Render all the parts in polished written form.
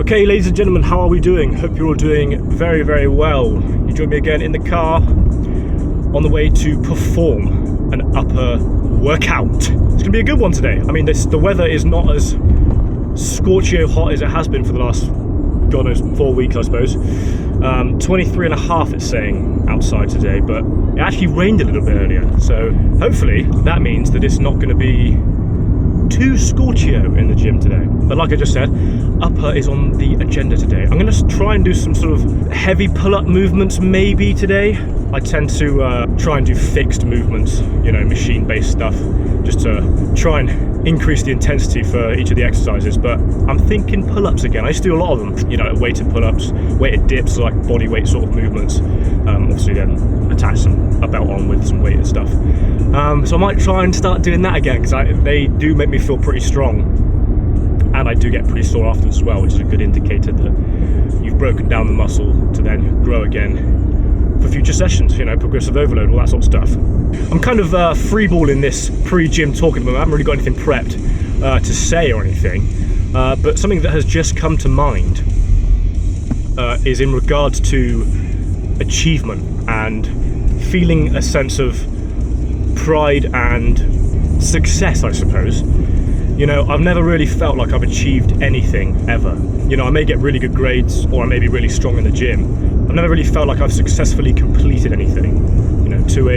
Okay, ladies and gentlemen, how are we doing? Hope you're all doing very, very well. You join me again in the car on the way to perform an upper workout. It's going to be a good one today. I mean, the weather is not as scorchio hot as it has been for the last, God knows, 4 weeks, I suppose. 23.5 it's saying outside today, but it actually rained a little bit earlier. So hopefully that means that it's not going to be too scorchio in the gym today. But like I just said, upper is on the agenda today. I'm going to try and do some sort of heavy pull-up movements maybe today. I tend to try and do fixed movements, you know, machine-based stuff, just to try and increase the intensity for each of the exercises. But I'm thinking pull-ups again. I used to do a lot of them, you know, weighted pull-ups, weighted dips, like body weight sort of movements. Obviously then attach a belt on with some weighted stuff. So I might try and start doing that again, because they do make me feel pretty strong, and I do get pretty sore afterwards as well, which is a good indicator that you've broken down the muscle to then grow again for future sessions, you know, progressive overload, all that sort of stuff. I'm kind of freeballing this pre-gym talk at the moment. I haven't really got anything prepped to say or anything, but something that has just come to mind is in regards to achievement and feeling a sense of pride and success, I suppose. You know, I've never really felt like I've achieved anything ever. You know, I may get really good grades, or I may be really strong in the gym. I've never really felt like I've successfully completed anything, you know, to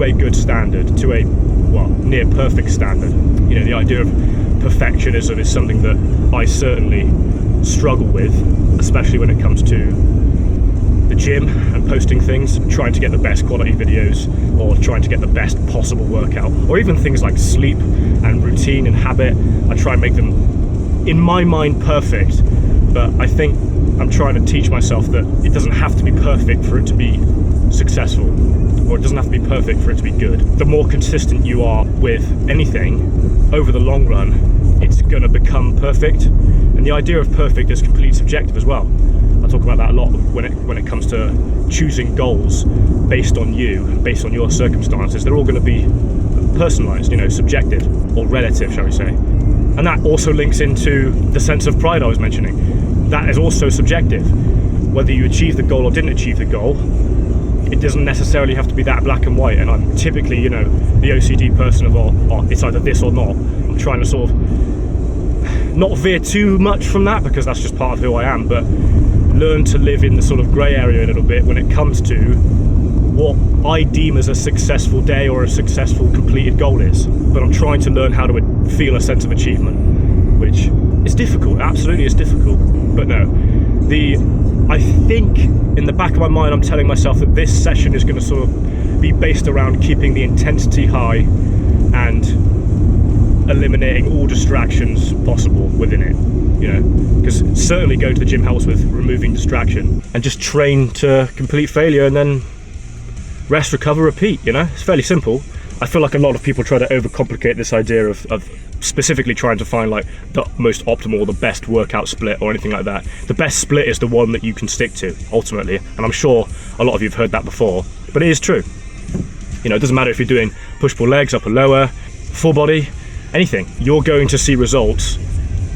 a good standard, to a, well, near perfect standard. You know, the idea of perfectionism is something that I certainly struggle with, especially when it comes to the gym and posting things, trying to get the best quality videos, or trying to get the best possible workout, or even things like sleep and routine and habit. I try and make them, in my mind, perfect, but I think I'm trying to teach myself that it doesn't have to be perfect for it to be successful, or it doesn't have to be perfect for it to be good. The more consistent you are with anything, over the long run, it's going to become perfect. And the idea of perfect is completely subjective as well. I talk about that a lot when it comes to choosing goals based on you, based on your circumstances. They're all going to be personalized, you know, subjective or relative, shall we say. And that also links into the sense of pride I was mentioning. That is also subjective. Whether you achieve the goal or didn't achieve the goal, it doesn't necessarily have to be that black and white. And I'm typically, you know, the OCD person of, oh, it's either this or not. I'm trying to sort of not veer too much from that, because that's just part of who I am, but learn to live in the sort of grey area a little bit when it comes to what I deem as a successful day or a successful completed goal is. But I'm trying to learn how to feel a sense of achievement, which is difficult. Absolutely, it's difficult. But no, I think in the back of my mind, I'm telling myself that this session is going to sort of be based around keeping the intensity high and eliminating all distractions possible within it, you know, because certainly going to the gym helps with removing distraction, and just train to complete failure and then rest, recover, repeat. You know, it's fairly simple. I feel like a lot of people try to overcomplicate this idea of specifically trying to find like the most optimal or the best workout split or anything like that. The best split is the one that you can stick to ultimately, and I'm sure a lot of you have heard that before, but it is true. You know, it doesn't matter if you're doing push-pull legs, upper lower, full body, anything, you're going to see results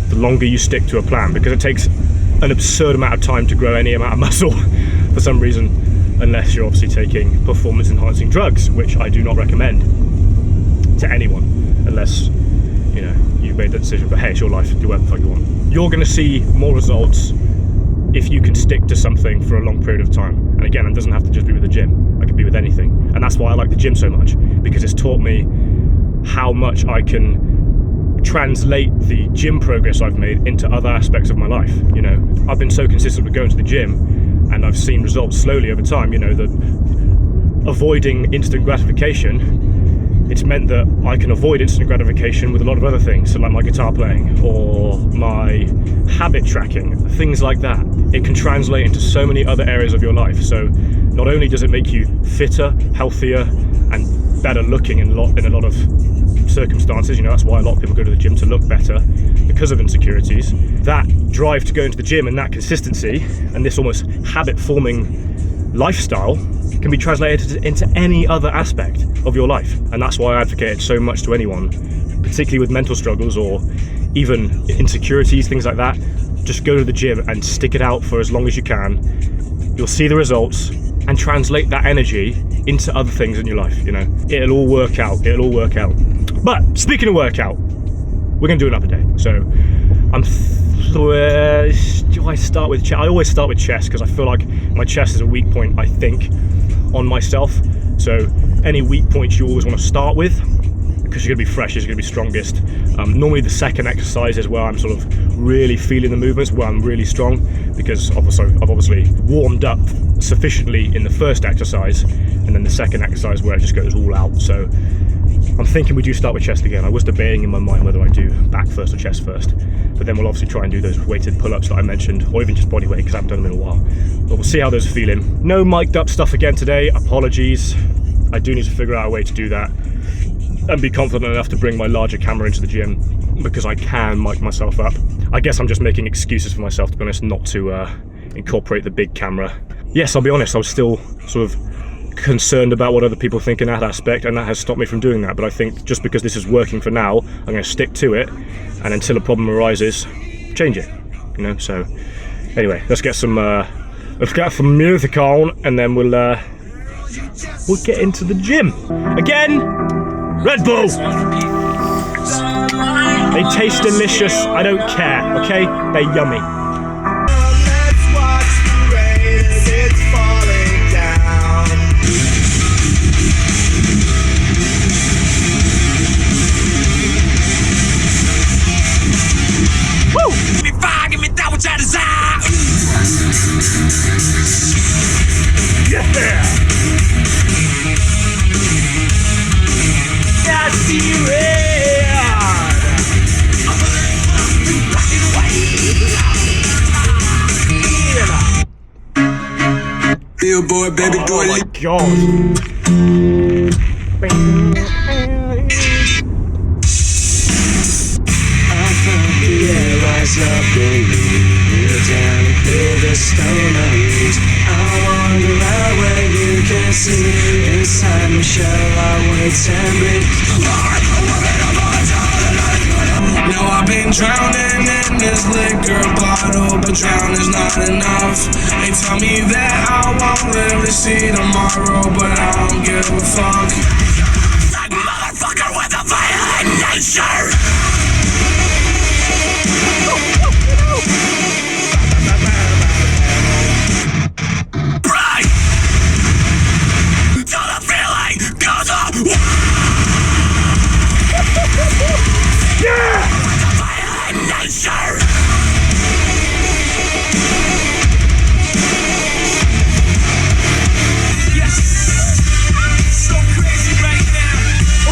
the longer you stick to a plan, because it takes an absurd amount of time to grow any amount of muscle for some reason, unless you're obviously taking performance enhancing drugs, which I do not recommend to anyone unless, you know, you've made that decision. But hey, it's your life, do whatever the fuck you want. You're going to see more results if you can stick to something for a long period of time. And again, it doesn't have to just be with the gym, it could be with anything. And that's why I like the gym so much, because it's taught me how much I can translate the gym progress I've made into other aspects of my life. You know, I've been so consistent with going to the gym, and I've seen results slowly over time. You know, that avoiding instant gratification, it's meant that I can avoid instant gratification with a lot of other things, so like my guitar playing or my habit tracking, things like that. It can translate into so many other areas of your life. So not only does it make you fitter, healthier, and better looking in a lot of circumstances, you know, that's why a lot of people go to the gym, to look better because of insecurities. That drive to go into the gym and that consistency and this almost habit forming lifestyle can be translated into any other aspect of your life. And that's why I advocate it so much to anyone, particularly with mental struggles or even insecurities, things like that. just go to the gym and stick it out for as long as you can. You'll see the results and translate that energy into other things in your life, you know. It'll all work out, it'll all work out. But speaking of workout, we're gonna do an upper day. So do I start with chest? I always start with chest because I feel like my chest is a weak point, I think, on myself. So any weak points you always want to start with, because you're going to be freshest, you're going to be strongest. Normally the second exercise is where I'm sort of really feeling the movements, where I'm really strong, because I've obviously warmed up sufficiently in the first exercise, and then the second exercise where it just goes all out. So I'm thinking we do start with chest again. I was debating in my mind whether I do back first or chest first, but then we'll obviously try and do those weighted pull-ups that I mentioned, or even just body weight, because I haven't done them in a while. But we'll see how those are feeling. No mic'd up stuff again today, apologies. I do need to figure out a way to do that and be confident enough to bring my larger camera into the gym, because I can mic myself up. I guess I'm just making excuses for myself, to be honest, not to incorporate the big camera. Yes, I'll be honest, I was still sort of concerned about what other people think in that aspect, and that has stopped me from doing that. But I think just because this is working for now, I'm going to stick to it, and until a problem arises, change it, you know. So anyway, let's get some music on, and then we'll get into the gym again. Red Bull, they taste delicious, I don't care, okay, they're yummy. Billboard, baby, do Oh it. my god. Rise up, baby. Kneel down and clear the stone of leaves. I wander out where you can see. Inside my shell, I wait and breathe. Now I've been drowning in this liquor bottle, but drown is not enough. They tell me that I won't live to see tomorrow, but I don't give a fuck. Motherfucker with a violent nature. Right. Till the feeling goes up. Yeah! Nature. Yes. So crazy right now.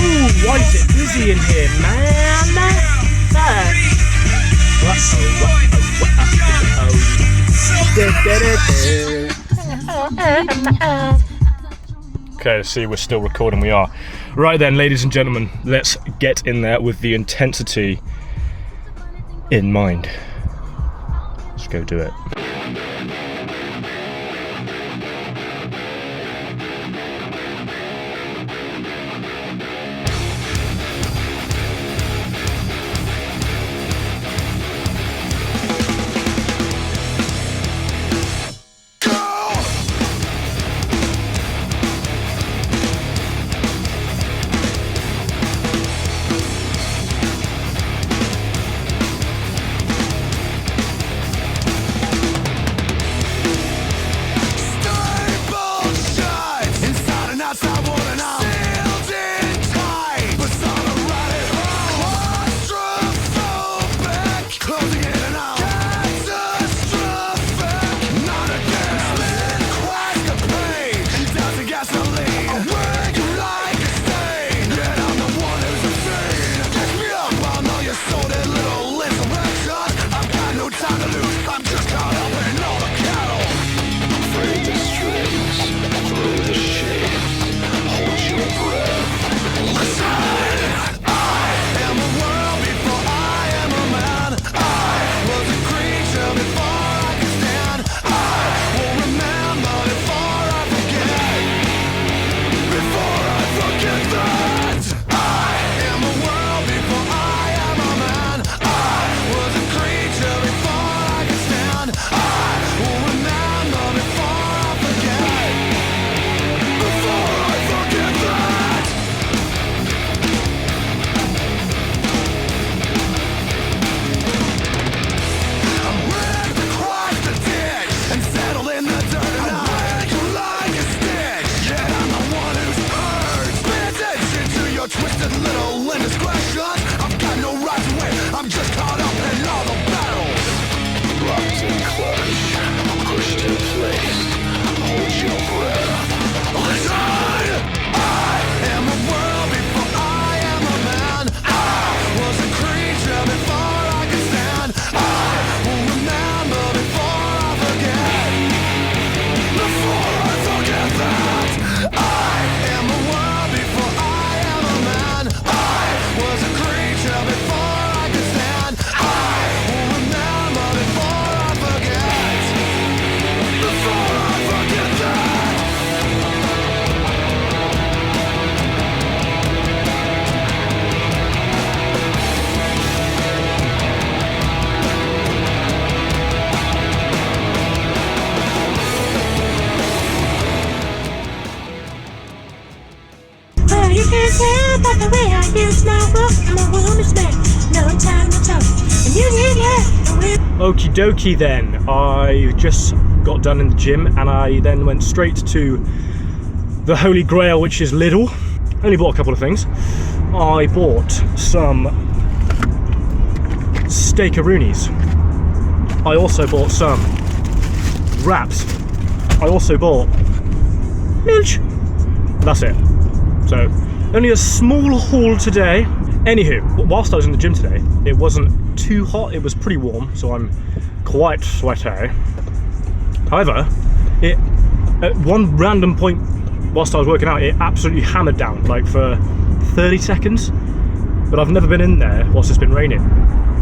Ooh, why is it busy in here, man? Okay, see, we're still recording, we are. Right then, ladies and gentlemen, let's get in there with the intensity in mind. Let's go do it. You can tell by the way I use my walk. I'm a woman's man, no time to talk. And you Okie dokie then. I just got done in the gym and I then went straight to the Holy Grail, which is Lidl. Only bought a couple of things. I bought some steakaroonies. I also bought some wraps. I also bought milk. That's it. So, only a small haul today. Anywho, whilst I was in the gym today, it wasn't too hot, it was pretty warm, so I'm quite sweaty. However, at one random point whilst I was working out, it absolutely hammered down, like for 30 seconds. But I've never been in there whilst it's been raining,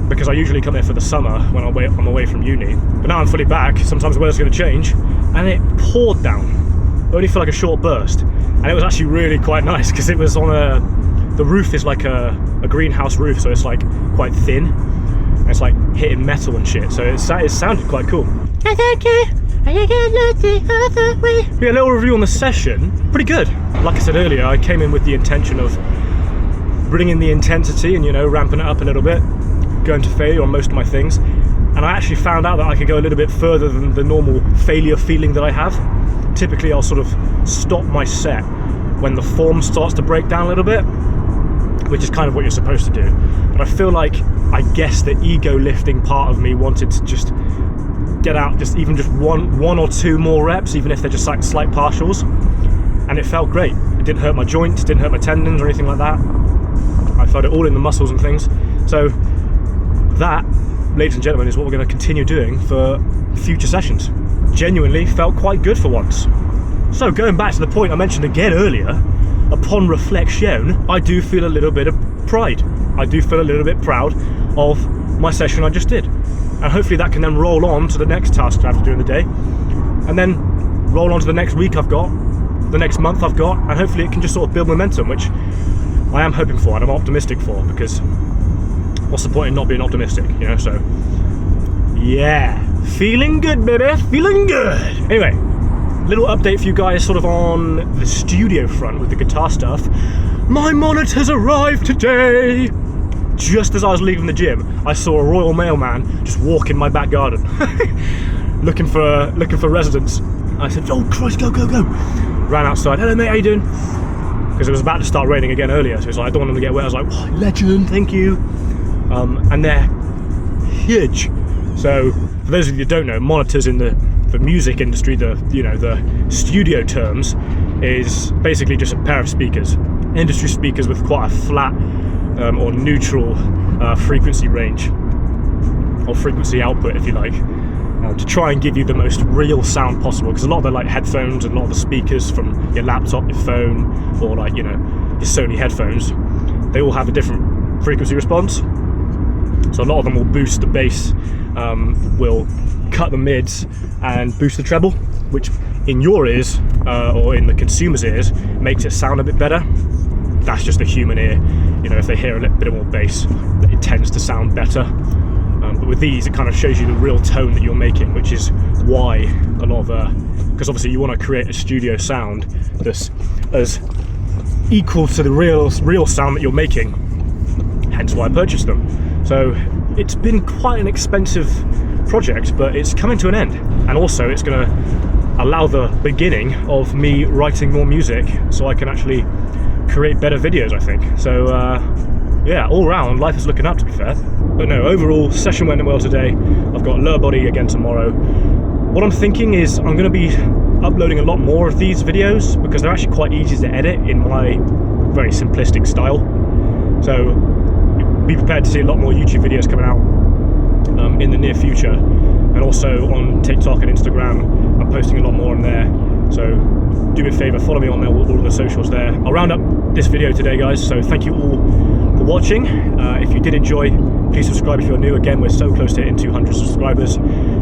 because I usually come here for the summer when I'm away from uni. But now I'm fully back, sometimes the weather's going to change, and it poured down, only for like a short burst. And it was actually really quite nice, because it was on the roof is like a greenhouse roof, so it's like quite thin. And it's like hitting metal and shit, so it sounded quite cool. Yeah, a little review on the session, pretty good. Like I said earlier, I came in with the intention of bringing the intensity and, you know, ramping it up a little bit, going to failure on most of my things. And I actually found out that I could go a little bit further than the normal failure feeling that I have. Typically I'll sort of stop my set when the form starts to break down a little bit, which is kind of what you're supposed to do. But I feel like, I guess the ego lifting part of me wanted to just get out just one or two more reps, even if they're just like slight partials. And it felt great. It didn't hurt my joints, didn't hurt my tendons or anything like that. I felt it all in the muscles and things. So that, ladies and gentlemen, is what we're going to continue doing for future sessions. Genuinely felt quite good for once. So going back to the point I mentioned again earlier, upon reflection, I do feel a little bit of pride. I do feel a little bit proud of my session I just did. And hopefully that can then roll on to the next task I have to do in the day. And then roll on to the next week I've got, the next month I've got, and hopefully it can just sort of build momentum, which I am hoping for and I'm optimistic for, because what's the point in not being optimistic, you know? So yeah, feeling good, baby, feeling good. Anyway, little update for you guys sort of on the studio front with the guitar stuff. My monitors arrived today. Just as I was leaving the gym, I saw a Royal Mail man just walk in my back garden looking for residents. I said, oh Christ, go, go, go. Ran outside, hello mate, how you doing? Because it was about to start raining again earlier, so it's like, I don't want them to get wet. I was like, oh, legend, thank you. And they're huge. So for those of you who don't know, monitors in the music industry, the studio terms, is basically just a pair of speakers, industry speakers with quite a flat or neutral frequency range, or frequency output if you like, to try and give you the most real sound possible, because a lot of the like headphones and a lot of the speakers from your laptop, your phone, or like, you know, your Sony headphones, they all have a different frequency response. So a lot of them will boost the bass, will cut the mids and boost the treble, which in your ears or in the consumer's ears makes it sound a bit better. That's just the human ear, you know, if they hear a little bit more bass, it tends to sound better. But with these, it kind of shows you the real tone that you're making, which is why a lot of because obviously you want to create a studio sound that's as equal to the real sound that you're making, hence why I purchased them. So it's been quite an expensive project, but it's coming to an end, and also it's going to allow the beginning of me writing more music so I can actually create better videos, I think. So yeah, all round life is looking up, to be fair. But no, overall session went well today. I've got lower body again tomorrow. What I'm thinking is I'm going to be uploading a lot more of these videos because they're actually quite easy to edit in my very simplistic style. So be prepared to see a lot more YouTube videos coming out in the near future, and also on TikTok and Instagram I'm posting a lot more on there. So do me a favour, follow me on there, all of the socials there. I'll round up this video today, guys, so thank you all for watching. If you did enjoy, please subscribe if you're new. Again, we're so close to hitting 200 subscribers.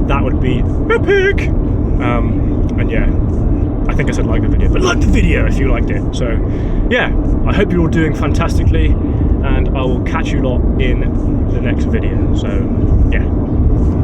That would be epic. And yeah, I think I said like the video, but like the video if you liked it. So yeah, I hope you're all doing fantastically, and I will catch you lot in the next video. So yeah.